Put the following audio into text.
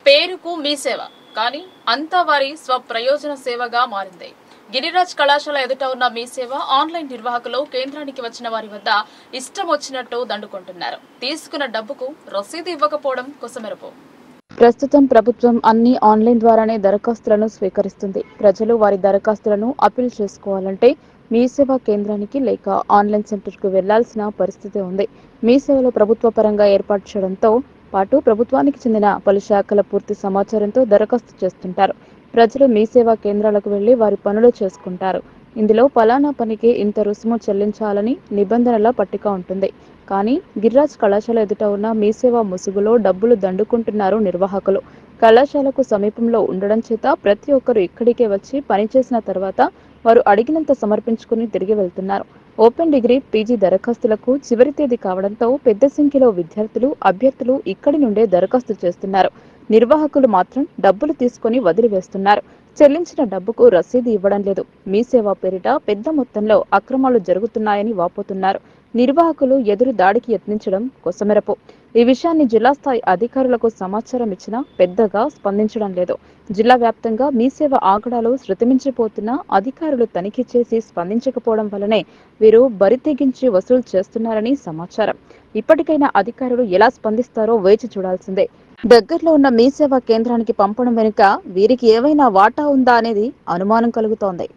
పేరుకు మీ సేవ కానీ అంతా వారి స్వప్రయోజన సేవగా మారింది. గిరిరాజ్ కళాశాల ఎదుట ఉన్న మీ సేవ ఆన్లైన్ నిర్వాహకులు కేంద్రానికి వచ్చిన వారి వద్ద ఇష్టం వచ్చినట్టు దండుకుంటున్నారు. తీసుకున్న డబ్బుకు రసీదు ఇవ్వకపోవడం కొసమెరుపు. ప్రస్తుతం ప్రభుత్వం అన్ని ఆన్లైన్ ద్వారానే దరఖాస్తులను స్వీకరిస్తుంది. ప్రజలు వారి దరఖాస్తులను అపీల్ చేసుకోవాలంటే మీ సేవా కేంద్రానికి లేక ఆన్లైన్ సెంటర్కు వెళ్లాల్సిన పరిస్థితి ఉంది. మీ సేవలో ప్రభుత్వ పరంగా ఏర్పాటు చేయడంతో పాటు ప్రభుత్వానికి చెందిన పలు శాఖల పూర్తి సమాచారంతో దరఖాస్తు చేస్తుంటారు. ప్రజలు మీ సేవా కేంద్రాలకు వెళ్లి వారి పనులు చేసుకుంటారు. ఇందులో పలానా పనికి ఇంత రుసుము చెల్లించాలని నిబంధనల పట్టిక ఉంటుంది. కానీ గిరిరాజ్ కళాశాల ఎదుట ఉన్న మీ సేవా ముసుగులో డబ్బులు దండుకుంటున్నారు నిర్వాహకులు. కళాశాలకు సమీపంలో ఉండడం చేత ప్రతి ఒక్కరూ ఇక్కడికే వచ్చి పనిచేసిన తర్వాత వారు అడిగినంత సమర్పించుకుని తిరిగి వెళ్తున్నారు. ఓపెన్ డిగ్రీ, పీజీ దరఖాస్తులకు చివరి తేదీ కావడంతో పెద్ద సంఖ్యలో విద్యార్థులు, అభ్యర్థులు ఇక్కడి నుండే దరఖాస్తు చేస్తున్నారు. నిర్వాహకులు మాత్రం డబ్బులు తీసుకుని వదిలివేస్తున్నారు. చెల్లించిన డబ్బుకు రసీదు ఇవ్వడం లేదు. మీ సేవా పేరిట పెద్ద మొత్తంలో అక్రమాలు జరుగుతున్నాయని వాపోతున్నారు. నిర్వాహకులు ఎదురు దాడికి యత్నించడం కొసమెరపు. ఈ విషయాన్ని జిల్లా స్థాయి అధికారులకు సమాచారం ఇచ్చినా పెద్దగా స్పందించడం లేదు. జిల్లా వ్యాప్తంగా మీ సేవ ఆగడాలు శృతిమించిపోతున్నా అధికారులు తనిఖీ చేసి స్పందించకపోవడం వల్లనే వీరు బరితెగించి వసూలు చేస్తున్నారని సమాచారం. ఇప్పటికైనా అధికారులు ఎలా స్పందిస్తారో వేచి చూడాల్సిందే. దగ్గరలో ఉన్న మీ సేవా కేంద్రానికి పంపడం వెనుక వీరికి ఏవైనా వాటా ఉందా అనేది అనుమానం కలుగుతోంది.